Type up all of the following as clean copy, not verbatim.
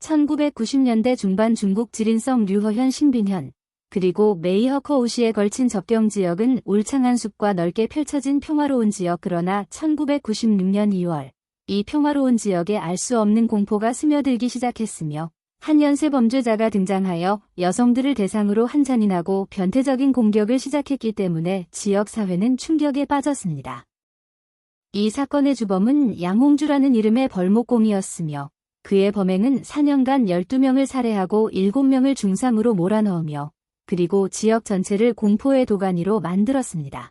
1990년대 중반 중국 지린성 류허현 신빈현 그리고 메이허커우시에 걸친 접경지역은 울창한 숲과 넓게 펼쳐진 평화로운 지역. 그러나 1996년 2월 이 평화로운 지역에 알 수 없는 공포가 스며들기 시작했으며 한 연쇄 범죄자가 등장하여 여성들을 대상으로 한 잔인하고 변태적인 공격을 시작했기 때문에 지역 사회는 충격에 빠졌습니다. 이 사건의 주범은 양홍주라는 이름의 벌목공이었으며 그의 범행은 4년간 12명을 살해하고 7명을 중상으로 몰아넣으며 그리고 지역 전체를 공포의 도가니로 만들었습니다.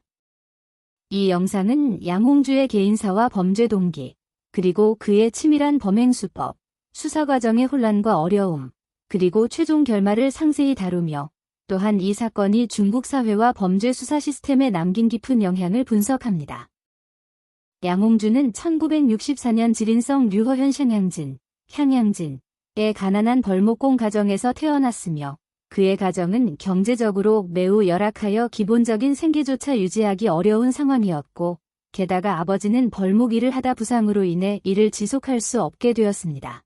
이 영상은 양홍주의 개인사와 범죄 동기, 그리고 그의 치밀한 범행 수법, 수사 과정의 혼란과 어려움, 그리고 최종 결말을 상세히 다루며 또한 이 사건이 중국 사회와 범죄 수사 시스템에 남긴 깊은 영향을 분석합니다. 양홍주는 1964년 지린성 류허현 향양진의 가난한 벌목공 가정에서 태어났으며 그의 가정은 경제적으로 매우 열악하여 기본적인 생계조차 유지하기 어려운 상황이었고 게다가 아버지는 벌목 일을 하다 부상으로 인해 일을 지속할 수 없게 되었습니다.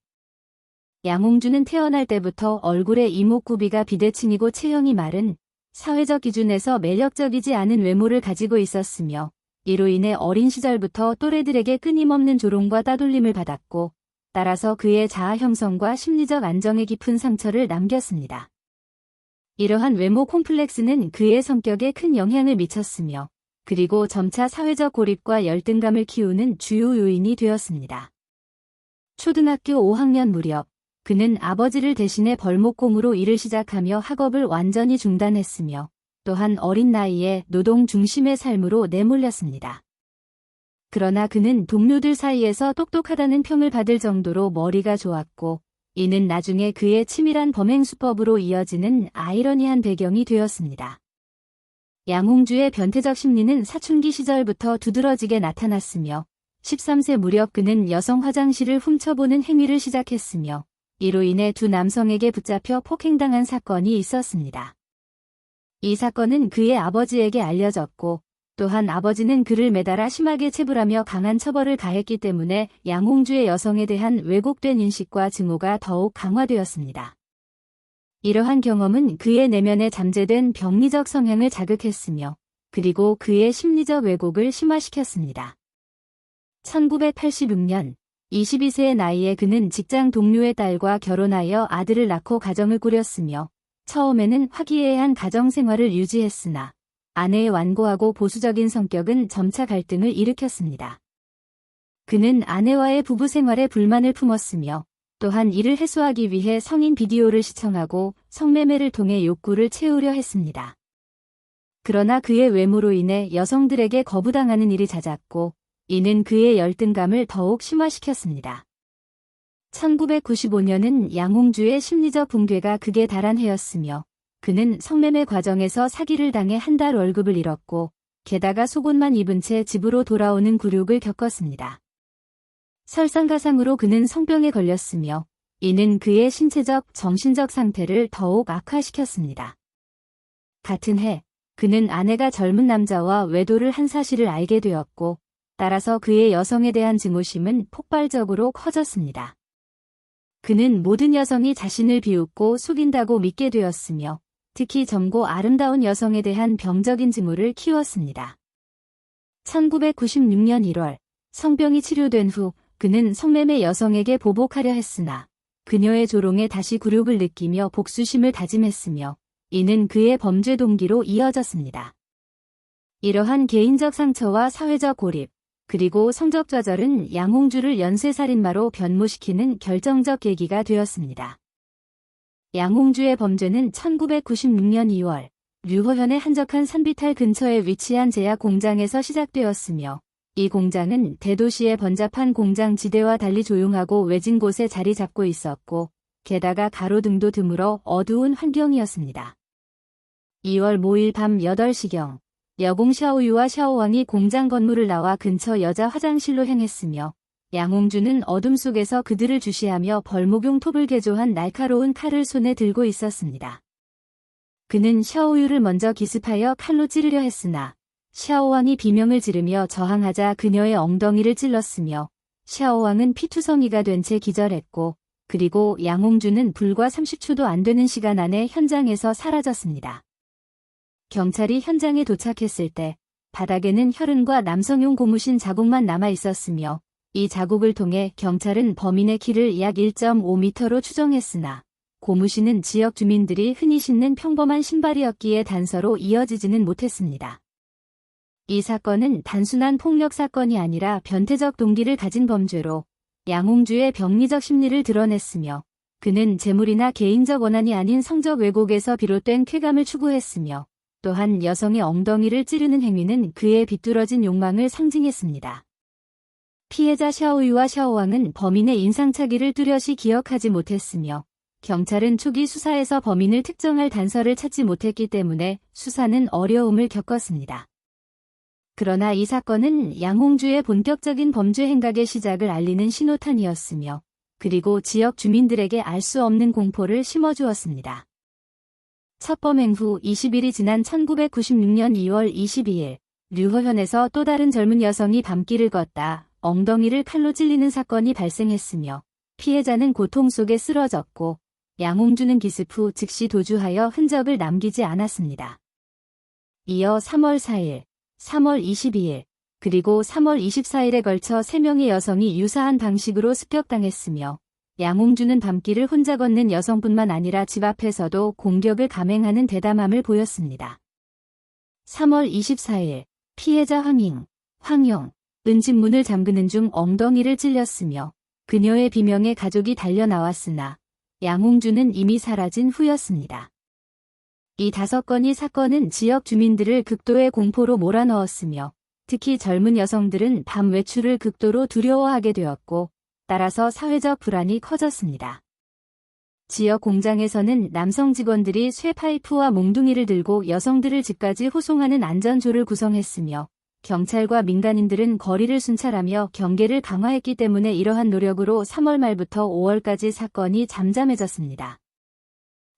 양홍주는 태어날 때부터 얼굴에 이목구비가 비대칭이고 체형이 마른 사회적 기준에서 매력적이지 않은 외모를 가지고 있었으며 이로 인해 어린 시절부터 또래들에게 끊임없는 조롱과 따돌림을 받았고 따라서 그의 자아 형성과 심리적 안정에 깊은 상처를 남겼습니다. 이러한 외모 콤플렉스는 그의 성격에 큰 영향을 미쳤으며 그리고 점차 사회적 고립과 열등감을 키우는 주요 요인이 되었습니다. 초등학교 5학년 무렵 그는 아버지를 대신해 벌목공으로 일을 시작하며 학업을 완전히 중단했으며 또한 어린 나이에 노동 중심의 삶으로 내몰렸습니다. 그러나 그는 동료들 사이에서 똑똑하다는 평을 받을 정도로 머리가 좋았고 이는 나중에 그의 치밀한 범행 수법으로 이어지는 아이러니한 배경이 되었습니다. 양홍주의 변태적 심리는 사춘기 시절부터 두드러지게 나타났으며 13세 무렵 그는 여성 화장실을 훔쳐보는 행위를 시작했으며 이로 인해 두 남성에게 붙잡혀 폭행당한 사건이 있었습니다. 이 사건은 그의 아버지에게 알려졌고 또한 아버지는 그를 매달아 심하게 체불하며 강한 처벌을 가했기 때문에 양홍주의 여성에 대한 왜곡된 인식과 증오가 더욱 강화되었습니다. 이러한 경험은 그의 내면에 잠재된 병리적 성향을 자극했으며 그리고 그의 심리적 왜곡을 심화시켰습니다. 1986년 22세의 나이에 그는 직장 동료의 딸과 결혼하여 아들을 낳고 가정을 꾸렸으며 처음에는 화기애애한 가정생활을 유지했으나 아내의 완고하고 보수적인 성격은 점차 갈등을 일으켰습니다. 그는 아내와의 부부 생활에 불만을 품었으며 또한 이를 해소하기 위해 성인 비디오를 시청하고 성매매를 통해 욕구를 채우려 했습니다. 그러나 그의 외모로 인해 여성들에게 거부당하는 일이 잦았고 이는 그의 열등감을 더욱 심화시켰습니다. 1995년은 양홍주의 심리적 붕괴가 극에 달한 해였으며 그는 성매매 과정에서 사기를 당해 한 달 월급을 잃었고 게다가 속옷만 입은 채 집으로 돌아오는 굴욕을 겪었습니다. 설상가상으로 그는 성병에 걸렸으며 이는 그의 신체적, 정신적 상태를 더욱 악화시켰습니다. 같은 해, 그는 아내가 젊은 남자와 외도를 한 사실을 알게 되었고 따라서 그의 여성에 대한 증오심은 폭발적으로 커졌습니다. 그는 모든 여성이 자신을 비웃고 속인다고 믿게 되었으며 특히 젊고 아름다운 여성에 대한 병적인 증오를 키웠습니다. 1996년 1월 성병이 치료된 후 그는 성매매 여성에게 보복하려 했으나 그녀의 조롱에 다시 굴욕을 느끼며 복수심을 다짐했으며 이는 그의 범죄 동기로 이어졌습니다. 이러한 개인적 상처와 사회적 고립, 그리고 성적 좌절은 양홍주를 연쇄살인마로 변모시키는 결정적 계기가 되었습니다. 양홍주의 범죄는 1996년 2월 류허현의 한적한 산비탈 근처에 위치한 제약 공장에서 시작되었으며 이 공장은 대도시의 번잡한 공장 지대와 달리 조용하고 외진 곳에 자리 잡고 있었고 게다가 가로등도 드물어 어두운 환경이었습니다. 2월 모일 밤 8시경 여공 샤오유와 샤오왕이 공장 건물을 나와 근처 여자 화장실로 향했으며 양홍주는 어둠 속에서 그들을 주시하며 벌목용 톱을 개조한 날카로운 칼을 손에 들고 있었습니다. 그는 샤오유를 먼저 기습하여 칼로 찌르려 했으나 샤오왕이 비명을 지르며 저항하자 그녀의 엉덩이를 찔렀으며 샤오왕은 피투성이가 된 채 기절했고 그리고 양홍주는 불과 30초도 안 되는 시간 안에 현장에서 사라졌습니다. 경찰이 현장에 도착했을 때 바닥에는 혈흔과 남성용 고무신 자국만 남아 있었으며 이 자국을 통해 경찰은 범인의 키를 약 1.5m로 추정했으나 고무신은 지역 주민들이 흔히 신는 평범한 신발이었기에 단서로 이어지지는 못했습니다. 이 사건은 단순한 폭력 사건이 아니라 변태적 동기를 가진 범죄로 양홍주의 병리적 심리를 드러냈으며 그는 재물이나 개인적 원한이 아닌 성적 왜곡에서 비롯된 쾌감을 추구했으며 또한 여성의 엉덩이를 찌르는 행위는 그의 비뚤어진 욕망을 상징했습니다. 피해자 샤오유와 샤오왕은 범인의 인상착의를 뚜렷이 기억하지 못했으며 경찰은 초기 수사에서 범인을 특정할 단서를 찾지 못했기 때문에 수사는 어려움을 겪었습니다. 그러나 이 사건은 양홍주의 본격적인 범죄 행각의 시작을 알리는 신호탄이었으며 그리고 지역 주민들에게 알 수 없는 공포를 심어주었습니다. 첫 범행 후 20일이 지난 1996년 2월 22일 류허현에서 또 다른 젊은 여성이 밤길을 걷다 엉덩이를 칼로 찔리는 사건이 발생했으며 피해자는 고통 속에 쓰러졌고 양홍주는 기습 후 즉시 도주하여 흔적을 남기지 않았습니다. 이어 3월 4일, 3월 22일, 그리고 3월 24일에 걸쳐 3명의 여성이 유사한 방식으로 습격당했으며 양홍주는 밤길을 혼자 걷는 여성뿐만 아니라 집 앞에서도 공격을 감행하는 대담함을 보였습니다. 3월 24일, 피해자 황영, 은 집 문을 잠그는 중 엉덩이를 찔렸으며 그녀의 비명에 가족이 달려나왔으나 양홍주는 이미 사라진 후였습니다. 이 5건의 사건은 지역 주민들을 극도의 공포로 몰아넣었으며 특히 젊은 여성들은 밤 외출을 극도로 두려워하게 되었고 따라서 사회적 불안이 커졌습니다. 지역 공장에서는 남성 직원들이 쇠파이프와 몽둥이를 들고 여성들을 집까지 호송하는 안전조를 구성했으며 경찰과 민간인들은 거리를 순찰하며 경계를 강화했기 때문에 이러한 노력으로 3월 말부터 5월까지 사건이 잠잠해졌습니다.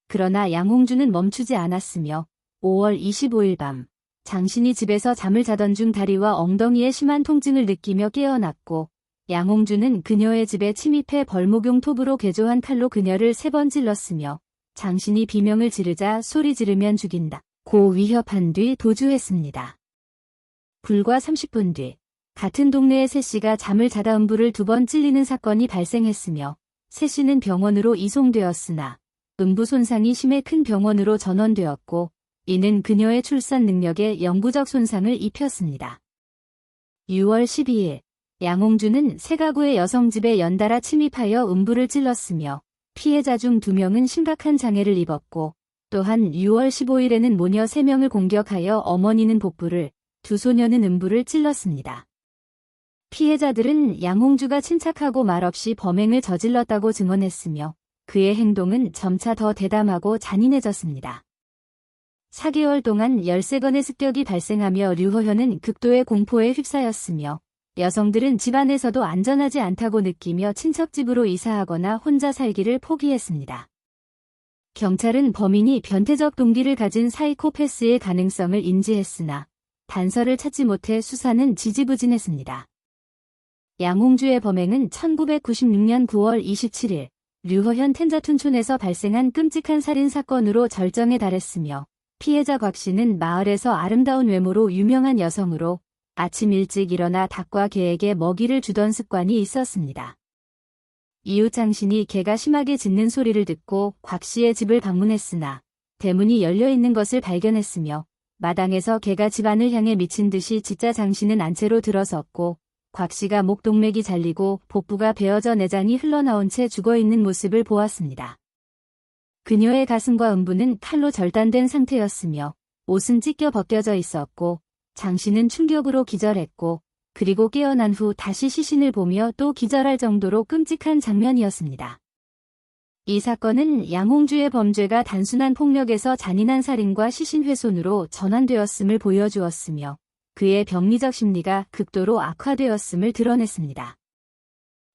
그러나 양홍주는 멈추지 않았으며 5월 25일 밤 장신이 집에서 잠을 자던 중 다리와 엉덩이에 심한 통증을 느끼며 깨어났고 양홍주는 그녀의 집에 침입해 벌목용 톱으로 개조한 칼로 그녀를 3번 찔렀으며 장신이 비명을 지르자 소리 지르면 죽인다 고 위협한 뒤 도주했습니다. 불과 30분 뒤 같은 동네의 세씨가 잠을 자다 음부를 2번 찔리는 사건이 발생했으며 세씨는 병원으로 이송되었으나 음부 손상이 심해 큰 병원으로 전원되었고 이는 그녀의 출산 능력에 영구적 손상을 입혔습니다. 6월 12일 양홍주는 세 가구의 여성집에 연달아 침입하여 음부를 찔렀으며 피해자 중 2명은 심각한 장애를 입었고 또한 6월 15일에는 모녀 3명을 공격하여 어머니는 복부를 2소녀는 음부를 찔렀습니다. 피해자들은 양홍주가 침착하고 말없이 범행을 저질렀다고 증언했으며 그의 행동은 점차 더 대담하고 잔인해졌습니다. 4개월 동안 13건의 습격이 발생하며 류허현은 극도의 공포에 휩싸였으며 여성들은 집안에서도 안전하지 않다고 느끼며 친척집으로 이사하거나 혼자 살기를 포기했습니다. 경찰은 범인이 변태적 동기를 가진 사이코패스의 가능성을 인지했으나 단서를 찾지 못해 수사는 지지부진했습니다. 양홍주의 범행은 1996년 9월 27일 류허현 텐자툰촌에서 발생한 끔찍한 살인사건으로 절정에 달했으며 피해자 곽씨는 마을에서 아름다운 외모로 유명한 여성으로 아침 일찍 일어나 닭과 개에게 먹이를 주던 습관이 있었습니다. 이웃 장신이 개가 심하게 짖는 소리를 듣고 곽씨의 집을 방문했으나 대문이 열려있는 것을 발견했으며 마당에서 개가 집안을 향해 미친 듯이 짖자 장신은 안채로 들어섰고 곽씨가 목 동맥이 잘리고 복부가 베어져 내장이 흘러나온 채 죽어있는 모습을 보았습니다. 그녀의 가슴과 음부는 칼로 절단된 상태였으며 옷은 찢겨 벗겨져 있었고 장신은 충격으로 기절했고 그리고 깨어난 후 다시 시신을 보며 또 기절할 정도로 끔찍한 장면이었습니다. 이 사건은 양홍주의 범죄가 단순한 폭력에서 잔인한 살인과 시신훼손으로 전환되었음을 보여주었으며 그의 병리적 심리가 극도로 악화되었음을 드러냈습니다.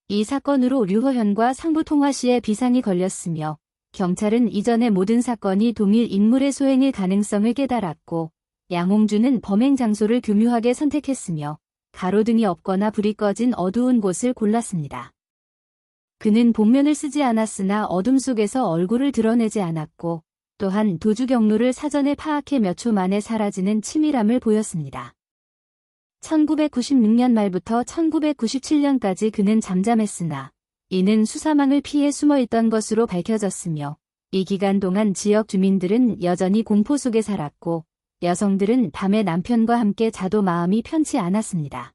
이 사건으로 류허현과 상부통화 씨의 비상이 걸렸으며 경찰은 이전의 모든 사건이 동일 인물의 소행일 가능성을 깨달았고 양홍주는 범행 장소를 교묘하게 선택했으며 가로등이 없거나 불이 꺼진 어두운 곳을 골랐습니다. 그는 복면을 쓰지 않았으나 어둠 속에서 얼굴을 드러내지 않았고 또한 도주 경로를 사전에 파악해 몇 초 만에 사라지는 치밀함을 보였습니다. 1996년 말부터 1997년까지 그는 잠잠했으나 이는 수사망을 피해 숨어있던 것으로 밝혀졌으며 이 기간 동안 지역 주민들은 여전히 공포 속에 살았고 여성들은 밤에 남편과 함께 자도 마음이 편치 않았습니다.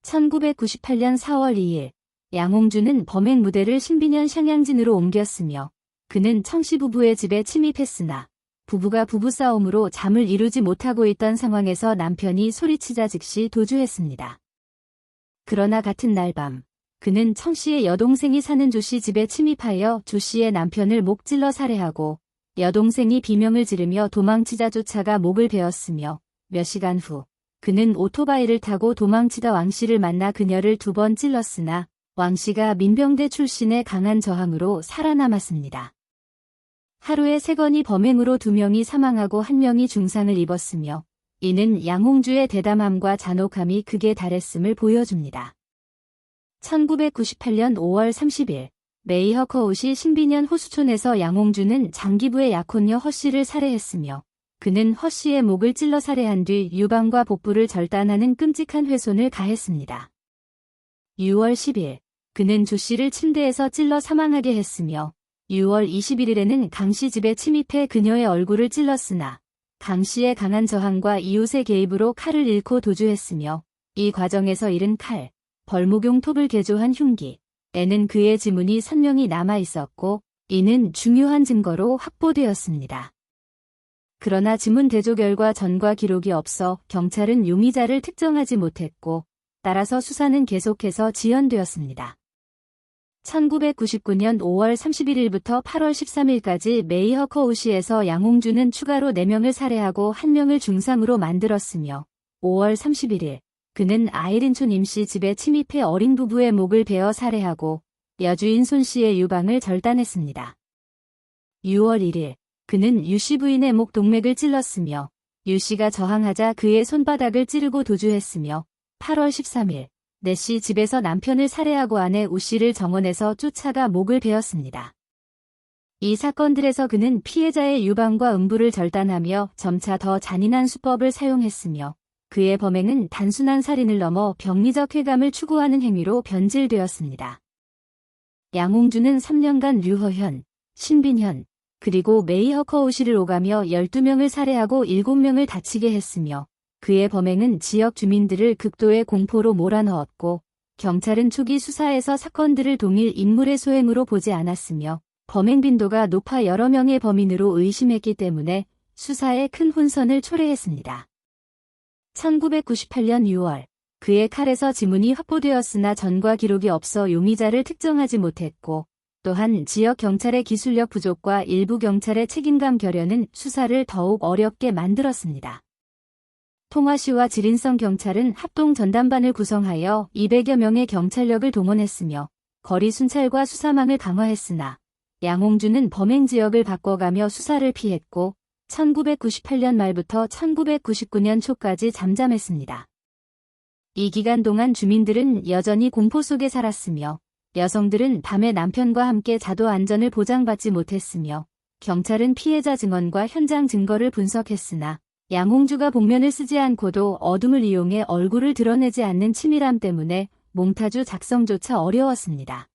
1998년 4월 2일 양홍주는 범행 무대를 신비년 샹양진으로 옮겼으며 그는 청씨 부부의 집에 침입했으나 부부가 부부싸움으로 잠을 이루지 못하고 있던 상황에서 남편이 소리치자 즉시 도주했습니다. 그러나 같은 날 밤 그는 청씨의 여동생이 사는 조씨 집에 침입하여 조씨의 남편을 목 찔러 살해하고 여동생이 비명을 지르며 도망치자 쫓아가 목을 베었으며 몇 시간 후 그는 오토바이를 타고 도망치다 왕씨를 만나 그녀를 2번 찔렀으나 왕씨가 민병대 출신의 강한 저항으로 살아남았습니다. 하루에 3건이 범행으로 2명이 사망하고 1명이 중상을 입었으며 이는 양홍주의 대담함과 잔혹함이 극에 달했음을 보여줍니다. 1998년 5월 30일 메이허커웃이 신비년 호수촌에서 양홍주는 장기부의 약혼녀 허씨를 살해했으며 그는 허씨의 목을 찔러 살해한 뒤 유방과 복부를 절단하는 끔찍한 훼손을 가했습니다. 6월 10일 그는 조씨를 침대에서 찔러 사망하게 했으며 6월 21일에는 강씨 집에 침입해 그녀의 얼굴을 찔렀으나 강씨의 강한 저항과 이웃의 개입으로 칼을 잃고 도주했으며 이 과정에서 잃은 칼, 벌목용 톱을 개조한 흉기에는 그의 지문이 선명히 남아있었고 이는 중요한 증거로 확보되었습니다. 그러나 지문 대조 결과 전과 기록이 없어 경찰은 용의자를 특정하지 못했고 따라서 수사는 계속해서 지연되었습니다. 1999년 5월 31일부터 8월 13일까지 메이허커웃시에서 양홍주는 추가로 4명을 살해하고 1명을 중상으로 만들었으며 5월 31일 그는 아이린촌 임씨 집에 침입해 어린 부부의 목을 베어 살해하고 여주인 손씨의 유방을 절단했습니다. 6월 1일 그는 유씨 부인의 목 동맥을 찔렀으며 유씨가 저항하자 그의 손바닥을 찌르고 도주했으며 8월 13일 내씨 집에서 남편을 살해하고 아내 우씨를 정원에서 쫓아가 목을 베었습니다. 이 사건들에서 그는 피해자의 유방과 음부를 절단하며 점차 더 잔인한 수법을 사용했으며 그의 범행은 단순한 살인을 넘어 병리적 쾌감을 추구하는 행위로 변질되었습니다. 양홍주는 3년간 류허현, 신빈현, 그리고 메이허커웃시를 오가며 12명을 살해하고 7명을 다치게 했으며 그의 범행은 지역 주민들을 극도의 공포로 몰아넣었고 경찰은 초기 수사에서 사건들을 동일 인물의 소행으로 보지 않았으며 범행 빈도가 높아 여러 명의 범인으로 의심했기 때문에 수사에 큰 혼선을 초래했습니다. 1998년 6월 그의 칼에서 지문이 확보되었으나 전과 기록이 없어 용의자를 특정하지 못했고 또한 지역 경찰의 기술력 부족과 일부 경찰의 책임감 결여는 수사를 더욱 어렵게 만들었습니다. 통화시와 지린성 경찰은 합동 전담반을 구성하여 200여 명의 경찰력을 동원했으며 거리 순찰과 수사망을 강화했으나 양홍주는 범행 지역을 바꿔가며 수사를 피했고 1998년 말부터 1999년 초까지 잠잠했습니다. 이 기간 동안 주민들은 여전히 공포 속에 살았으며 여성들은 밤에 남편과 함께 자도 안전을 보장받지 못했으며 경찰은 피해자 증언과 현장 증거를 분석했으나 양홍주가 복면을 쓰지 않고도 어둠을 이용해 얼굴을 드러내지 않는 치밀함 때문에 몽타주 작성조차 어려웠습니다.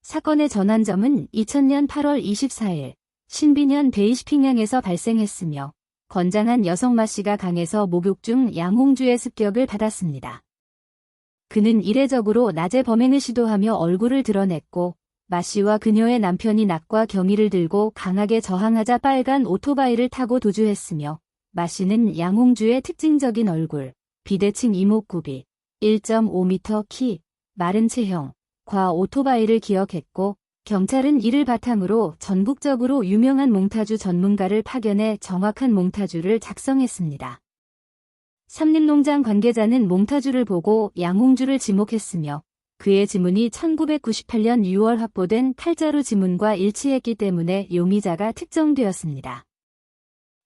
사건의 전환점은 2000년 8월 24일 신비년 베이시핑양에서 발생했으며 건장한 여성 마씨가 강에서 목욕 중 양홍주의 습격을 받았습니다. 그는 이례적으로 낮에 범행을 시도하며 얼굴을 드러냈고 마씨와 그녀의 남편이 낙과 경위를 들고 강하게 저항하자 빨간 오토바이를 타고 도주했으며 마씨는 양홍주의 특징적인 얼굴, 비대칭 이목구비, 1.5m 키, 마른 체형과 오토바이를 기억했고 경찰은 이를 바탕으로 전국적으로 유명한 몽타주 전문가를 파견해 정확한 몽타주를 작성했습니다. 삼림농장 관계자는 몽타주를 보고 양홍주를 지목했으며 그의 지문이 1998년 6월 확보된 칼자루 지문과 일치했기 때문에 용의자가 특정되었습니다.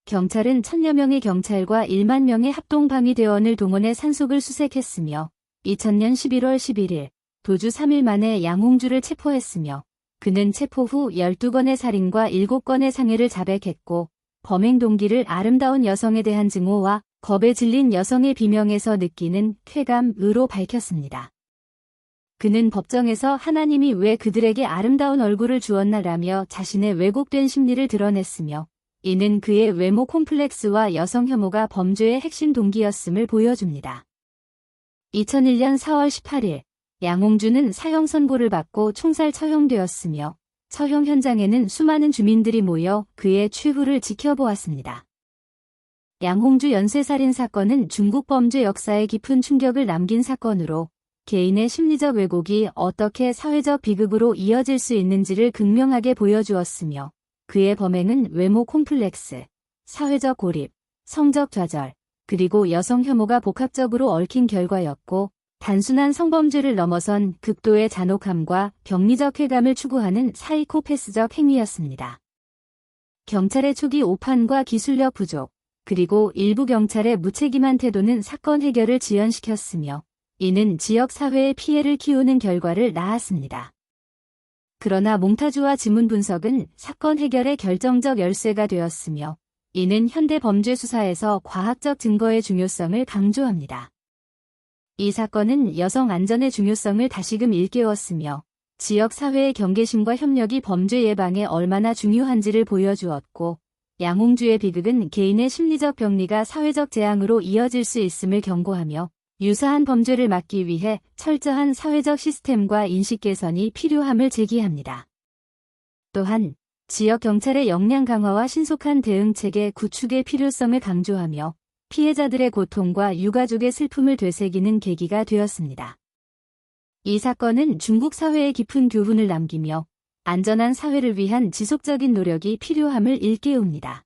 경찰은 1000여 명의 경찰과 1만 명의 합동방위대원을 동원해 산속을 수색했으며 2000년 11월 11일 도주 3일 만에 양홍주를 체포했으며 그는 체포 후 12건의 살인과 7건의 상해를 자백했고 범행 동기를 아름다운 여성에 대한 증오와 겁에 질린 여성의 비명에서 느끼는 쾌감으로 밝혔습니다. 그는 법정에서 하나님이 왜 그들에게 아름다운 얼굴을 주었나라며 자신의 왜곡된 심리를 드러냈으며 이는 그의 외모 콤플렉스와 여성 혐오가 범죄의 핵심 동기였음을 보여줍니다. 2001년 4월 18일 양홍주는 사형 선고를 받고 총살 처형되었으며 처형 현장에는 수많은 주민들이 모여 그의 최후를 지켜보았습니다. 양홍주 연쇄살인 사건은 중국 범죄 역사에 깊은 충격을 남긴 사건으로 개인의 심리적 왜곡이 어떻게 사회적 비극으로 이어질 수 있는지를 극명하게 보여주었으며 그의 범행은 외모 콤플렉스, 사회적 고립, 성적 좌절, 그리고 여성 혐오가 복합적으로 얽힌 결과였고 단순한 성범죄를 넘어선 극도의 잔혹함과 병리적 쾌감을 추구하는 사이코패스적 행위였습니다. 경찰의 초기 오판과 기술력 부족, 그리고 일부 경찰의 무책임한 태도는 사건 해결을 지연시켰으며 이는 지역 사회의 피해를 키우는 결과를 낳았습니다. 그러나 몽타주와 지문 분석은 사건 해결의 결정적 열쇠가 되었으며 이는 현대 범죄 수사에서 과학적 증거의 중요성을 강조합니다. 이 사건은 여성 안전의 중요성을 다시금 일깨웠으며 지역 사회의 경계심과 협력이 범죄 예방에 얼마나 중요한지를 보여주었고 양홍주의 비극은 개인의 심리적 병리가 사회적 재앙으로 이어질 수 있음을 경고하며 유사한 범죄를 막기 위해 철저한 사회적 시스템과 인식 개선이 필요함을 제기합니다. 또한 지역 경찰의 역량 강화와 신속한 대응 체계 구축의 필요성을 강조하며 피해자들의 고통과 유가족의 슬픔을 되새기는 계기가 되었습니다. 이 사건은 중국 사회에 깊은 교훈을 남기며 안전한 사회를 위한 지속적인 노력이 필요함을 일깨웁니다.